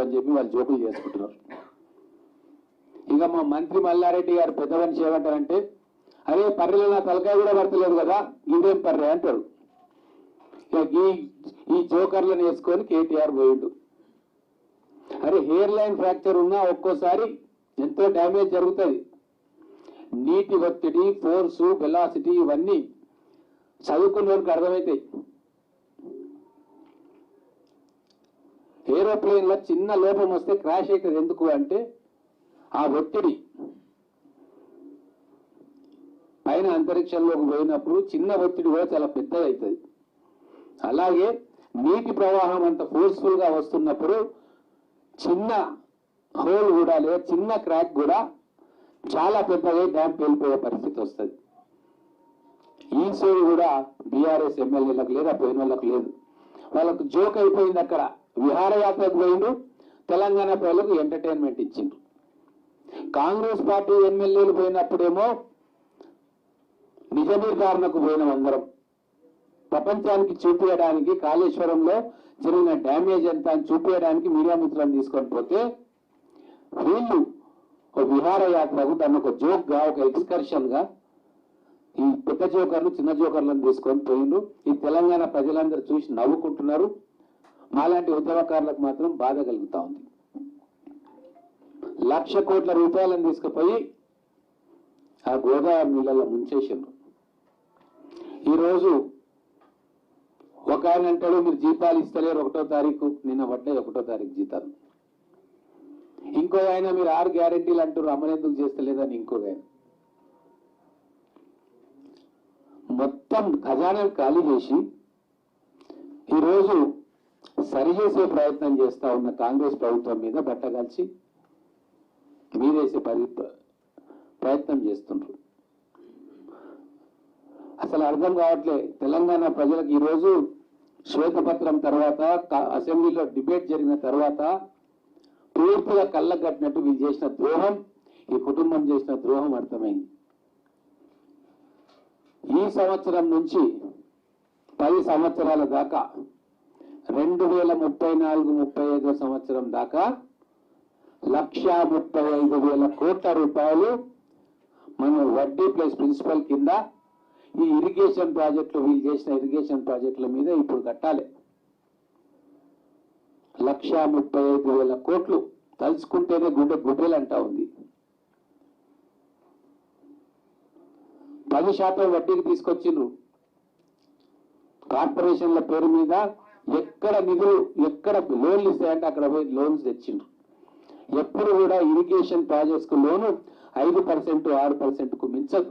అని చెప్పి వాళ్ళు జోకులు చేసుకుంటున్నారు. ఇక మా మంత్రి మల్లారెడ్డి గారు పెద్ద మనిషి ఏమంటారంటే, అరే పర్రెలో నా తలకాయ కూడా పడతలేదు కదా, ఇదేం పర్రె అంటాడు. ఇక ఈ జోకర్లను వేసుకొని కేటీఆర్ పోయిండు. అరే హెయిర్ లైన్ ఫ్రాక్చర్ ఉన్నా ఒక్కోసారి ఎంతో డ్యామేజ్ జరుగుతుంది. నీటి ఒత్తిడి, ఫోర్సు, వెలాసిటీ ఇవన్నీ చదువుకున్న వాళ్ళకి అర్థమవుతాయి. ఏరోప్లేన్ లో చిన్న లోపం వస్తే క్రాష్ అవుతుంది. ఎందుకు అంటే ఆ ఒత్తిడి పైన అంతరిక్షంలోకి పోయినప్పుడు చిన్న ఒత్తిడి కూడా చాలా పెద్దది అవుతుంది. అలాగే నీటి ప్రవాహం అంత ఫోర్స్ఫుల్ గా వస్తున్నప్పుడు చిన్న హోల్ కూడా లేదా చిన్న క్రాక్ కూడా చాలా పెద్దగా డ్యామ్ వెళ్ళిపోయే పరిస్థితి వస్తుంది. ఈ సోయి కూడా బీఆర్ఎస్ ఎమ్మెల్యేలకు లేదా పోయిన వాళ్ళకు లేదు. వాళ్ళకు జోక్ అయిపోయింది. అక్కడ విహారయాత్రకు పోయిండు, తెలంగాణ ప్రజలకు ఎంటర్టైన్మెంట్ ఇచ్చిండ్రు. కాంగ్రెస్ పార్టీ ఎమ్మెల్యేలు పోయినప్పుడేమో నిజ నిర్ధారణకు పోయిన అందరం ప్రపంచానికి చూపించడానికి, కాళేశ్వరంలో జరిగిన డ్యామేజ్ ఎంత అని చూపించడానికి మీడియా మిత్రులను తీసుకొని పోతే వీళ్ళు ఒక విహారయాత్రకు దాన్ని ఒక జోక్ గా, ఒక ఎక్స్కర్షన్ గా ఈ పెద్ద జోకర్లు చిన్న జోకర్లను తీసుకొని పోయిండు. ఈ తెలంగాణ ప్రజలందరూ చూసి నవ్వుకుంటున్నారు. మాలాంటి ఉద్యమకారులకు మాత్రం బాధ కలుగుతా ఉంది. 1,00,000 కోట్ల రూపాయలను తీసుకుపోయి ఆ గోదావరి నీళ్ళలో ముంచేసిండ్రు. ఈరోజు ఒక ఆయన అంటాడు, మీరు జీతాలు ఇస్తలేరు 1వ తారీఖు, నిన్న పడ్డాయి 1వ తారీఖు జీతాలు. ఇంకో ఆయన మీరు 6 గ్యారెంటీలు అంటారు, అమలెందుకు చేస్తలేదని ఇంకో ఆయన. మొత్తం ఖజానాను ఖాళీ చేసి ఈరోజు సరిచేసే ప్రయత్నం చేస్తా ఉన్న కాంగ్రెస్ ప్రభుత్వం మీద బట్టగాల్చి మీరేసే ప్రయత్నం చేస్తుండ్రు. అసలు అర్థం కావట్లే తెలంగాణ ప్రజలకు. ఈరోజు శ్వేతపత్రం తర్వాత, అసెంబ్లీలో డిబేట్ జరిగిన తర్వాత పూర్తిగా కళ్ళకు కట్టినట్టు వీళ్ళు చేసిన ద్రోహం, ఈ కుటుంబం చేసిన ద్రోహం అర్థమైంది. ఈ సంవత్సరం నుంచి 10 సంవత్సరాల దాకా 2034-35 సంవత్సరం దాకా 1,35,000 కోట్ల రూపాయలు మనం వడ్డీ ప్లస్ ప్రిన్సిపల్ కింద ఈ ఇరిగేషన్ ప్రాజెక్టులు, వీళ్ళు చేసిన ఇరిగేషన్ ప్రాజెక్టుల మీద ఇప్పుడు కట్టాలి. 1,35,000 కోట్లు తలుచుకుంటేనే గుడ్డలు అంటా ఉంది. 10% వడ్డీకి తీసుకొచ్చిండ్రు. కార్పొరేషన్ల పేరు మీద ఎక్కడ నిధులు, ఎక్కడ లోన్లు ఇస్తాయంటే అక్కడ పోయి లోన్స్ తెచ్చిండ్రు. ఎప్పుడు కూడా ఇరిగేషన్ ప్రాజెక్ట్స్ కు లోను 5%, 6%కు మించదు.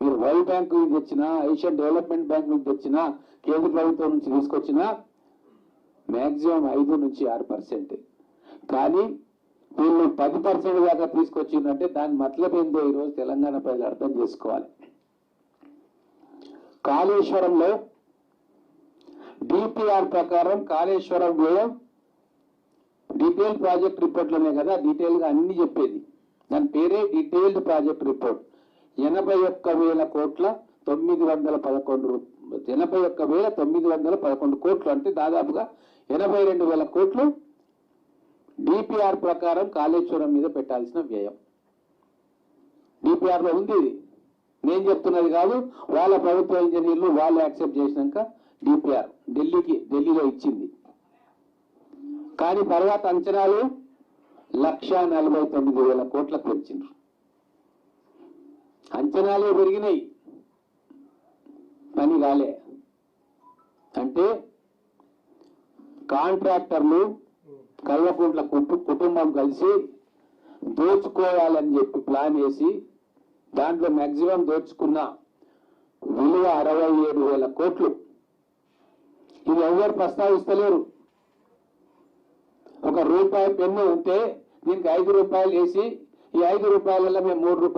మీరు వరల్డ్ బ్యాంక్ నుంచి తెచ్చినా, ఏషియన్ డెవలప్మెంట్ బ్యాంక్ నుంచి తెచ్చినా, కేంద్ర ప్రభుత్వం నుంచి తీసుకొచ్చినా మాక్సిమం 5 నుంచి 6%. కానీ వీళ్ళు 10% దాకా తీసుకొచ్చిందంటే దాని మతలబ్ ఏందో ఈరోజు తెలంగాణ ప్రజలు అర్థం చేసుకోవాలి. కాళేశ్వరంలో డిపిఆర్ ప్రకారం కాళేశ్వరం వ్యయం డీటెయిల్ ప్రాజెక్ట్ రిపోర్ట్లోనే కదా డీటెయిల్ గా అన్ని చెప్పేది. దాని పేరే డీటెయిల్డ్ ప్రాజెక్ట్ రిపోర్ట్. 81,911 కోట్లు అంటే దాదాపుగా 82,000 కోట్లు డిపిఆర్ ప్రకారం కాళేశ్వరం మీద పెట్టాల్సిన వ్యయం. డిపిఆర్ లో ఉంది, నేను చెప్తున్నది కాదు. వాళ్ళ ప్రభుత్వ ఇంజనీర్లు వాళ్ళు యాక్సెప్ట్ చేసినాక డిపిఆర్ ఢిల్లీలో ఇచ్చింది. కానీ తర్వాత అంచనాలు 1,49,000 కోట్లకు పెంచిండ్రు. అంచనాలే పెరిగినాయి, పని కాలే. అంటే కాంట్రాక్టర్లు కల్వకుంట్ల కుటుంబం కలిసి దోచుకోవాలని చెప్పి ప్లాన్ చేసి దాంట్లో మాక్సిమం దోచుకున్న విలువ 67,000 కోట్లు. ఇది ఎవరు ప్రస్తావిస్తలేరు. ₹1 పెన్ను ఉంటే దీనికి ₹5 వేసి ఈ ₹5 మేము ₹3